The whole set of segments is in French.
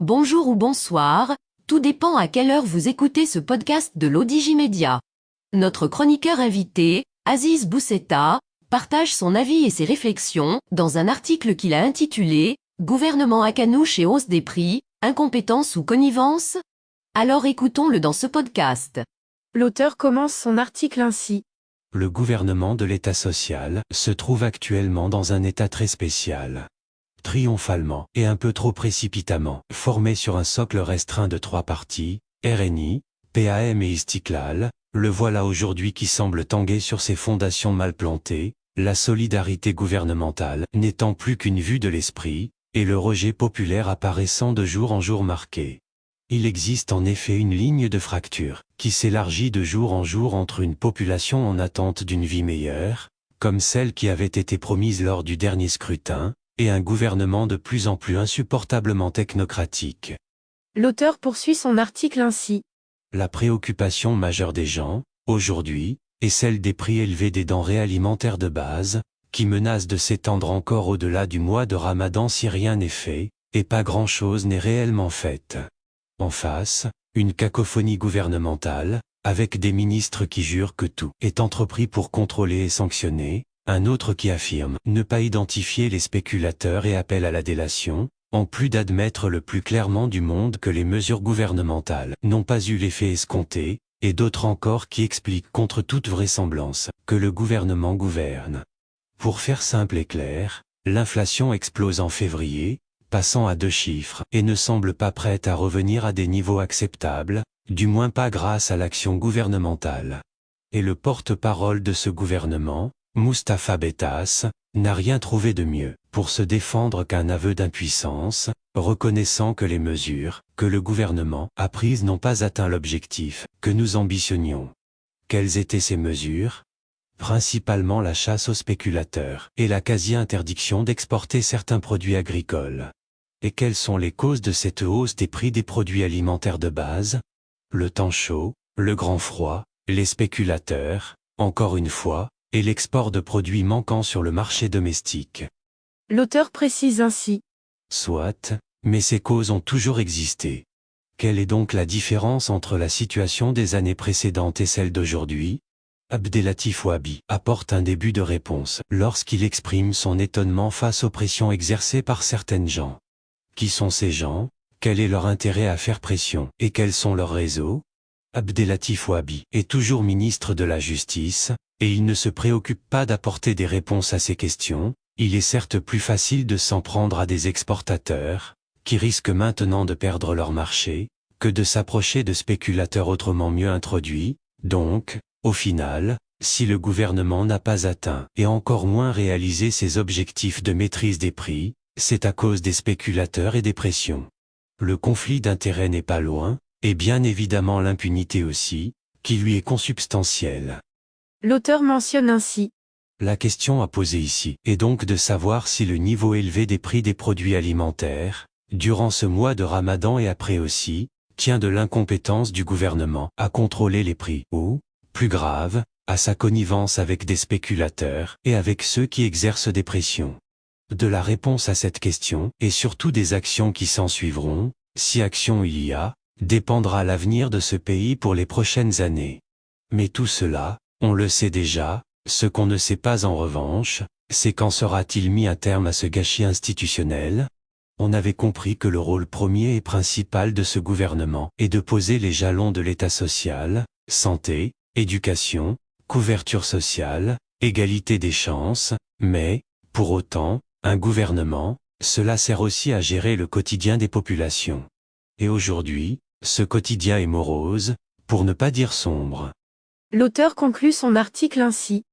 Bonjour ou bonsoir, tout dépend à quelle heure vous écoutez ce podcast de l'Odigimédia. Notre chroniqueur invité, Aziz Bousseta, partage son avis et ses réflexions dans un article qu'il a intitulé « Gouvernement Hakanouche et hausse des prix, incompétence ou connivence ?» Alors écoutons-le dans ce podcast. L'auteur commence son article ainsi. Le gouvernement de l'État social se trouve actuellement dans un état très spécial. Triomphalement et un peu trop précipitamment, formé sur un socle restreint de 3 parties, RNI, PAM et Istiklal, le voilà aujourd'hui qui semble tanguer sur ses fondations mal plantées, la solidarité gouvernementale n'étant plus qu'une vue de l'esprit, et le rejet populaire apparaissant de jour en jour marqué. Il existe en effet une ligne de fracture, qui s'élargit de jour en jour entre une population en attente d'une vie meilleure, comme celle qui avait été promise lors du dernier scrutin, et un gouvernement de plus en plus insupportablement technocratique. L'auteur poursuit son article ainsi. La préoccupation majeure des gens, aujourd'hui, est celle des prix élevés des denrées alimentaires de base, qui menacent de s'étendre encore au-delà du mois de Ramadan si rien n'est fait, et pas grand-chose n'est réellement fait. En face, une cacophonie gouvernementale, avec des ministres qui jurent que tout est entrepris pour contrôler et sanctionner, un autre qui affirme ne pas identifier les spéculateurs et appelle à la délation, en plus d'admettre le plus clairement du monde que les mesures gouvernementales n'ont pas eu l'effet escompté, et d'autres encore qui expliquent contre toute vraisemblance que le gouvernement gouverne. Pour faire simple et clair, l'inflation explose en février, passant à 2 chiffres et ne semble pas prête à revenir à des niveaux acceptables, du moins pas grâce à l'action gouvernementale. Et le porte-parole de ce gouvernement, Moustapha Bettas, n'a rien trouvé de mieux pour se défendre qu'un aveu d'impuissance, reconnaissant que les mesures que le gouvernement a prises n'ont pas atteint l'objectif que nous ambitionnions. Quelles étaient ces mesures ? Principalement la chasse aux spéculateurs et la quasi-interdiction d'exporter certains produits agricoles. Et quelles sont les causes de cette hausse des prix des produits alimentaires de base ? Le temps chaud, le grand froid, les spéculateurs, encore une fois, et l'export de produits manquants sur le marché domestique. L'auteur précise ainsi. Soit, mais ces causes ont toujours existé. Quelle est donc la différence entre la situation des années précédentes et celle d'aujourd'hui ? Abdellatif Ouabi apporte un début de réponse lorsqu'il exprime son étonnement face aux pressions exercées par certaines gens. Qui sont ces gens ? Quel est leur intérêt à faire pression et quels sont leurs réseaux ? Abdellatif Ouabi est toujours ministre de la Justice, et il ne se préoccupe pas d'apporter des réponses à ces questions. Il est certes plus facile de s'en prendre à des exportateurs, qui risquent maintenant de perdre leur marché, que de s'approcher de spéculateurs autrement mieux introduits. Donc, au final, si le gouvernement n'a pas atteint et encore moins réalisé ses objectifs de maîtrise des prix, c'est à cause des spéculateurs et des pressions. Le conflit d'intérêts n'est pas loin, et bien évidemment l'impunité aussi, qui lui est consubstantielle. L'auteur mentionne ainsi. La question à poser ici est donc de savoir si le niveau élevé des prix des produits alimentaires, durant ce mois de Ramadan et après aussi, tient de l'incompétence du gouvernement à contrôler les prix ou, plus grave, à sa connivence avec des spéculateurs et avec ceux qui exercent des pressions. De la réponse à cette question, et surtout des actions qui s'en suivront, si action il y a, dépendra l'avenir de ce pays pour les prochaines années. Mais tout cela, on le sait déjà, ce qu'on ne sait pas en revanche, c'est quand sera-t-il mis un terme à ce gâchis institutionnel ? On avait compris que le rôle premier et principal de ce gouvernement est de poser les jalons de l'État social, santé, éducation, couverture sociale, égalité des chances, mais, pour autant, un gouvernement, cela sert aussi à gérer le quotidien des populations. Et aujourd'hui, ce quotidien est morose, pour ne pas dire sombre. L'auteur conclut son article ainsi.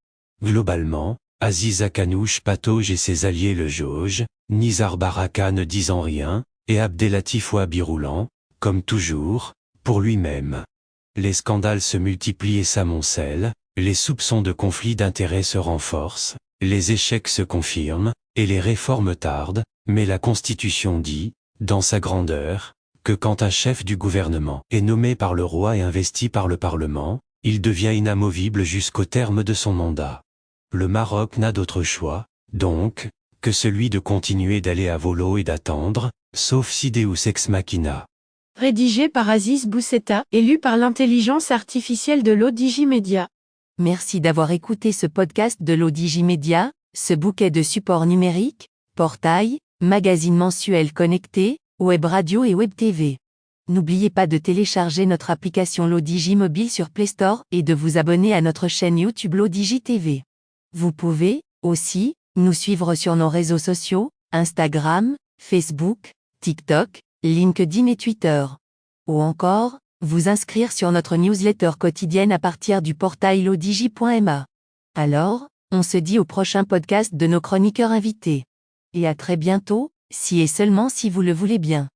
Globalement, Aziz Hakanouche patauge et ses alliés le jaugent, Nizar Baraka ne disant rien, et Abdellatif Ouabi roulant, comme toujours, pour lui-même. Les scandales se multiplient et s'amoncellent, les soupçons de conflit d'intérêts se renforcent, les échecs se confirment, et les réformes tardent, mais la Constitution dit, dans sa grandeur, que quand un chef du gouvernement est nommé par le roi et investi par le Parlement, il devient inamovible jusqu'au terme de son mandat. Le Maroc n'a d'autre choix, donc, que celui de continuer d'aller à volo et d'attendre, sauf si Deus ex machina. Rédigé par Aziz Boussetta et lu par l'intelligence artificielle de l'Odigimédia. Merci d'avoir écouté ce podcast de l'Odigimédia, ce bouquet de supports numériques, portail, magazine mensuel connecté, web radio et web TV. N'oubliez pas de télécharger notre application l'Odigi Mobile sur Play Store et de vous abonner à notre chaîne YouTube l'Odigi TV. Vous pouvez, aussi, nous suivre sur nos réseaux sociaux, Instagram, Facebook, TikTok, LinkedIn et Twitter. Ou encore, vous inscrire sur notre newsletter quotidienne à partir du portail lodigi.ma. Alors, on se dit au prochain podcast de nos chroniqueurs invités. Et à très bientôt, si et seulement si vous le voulez bien.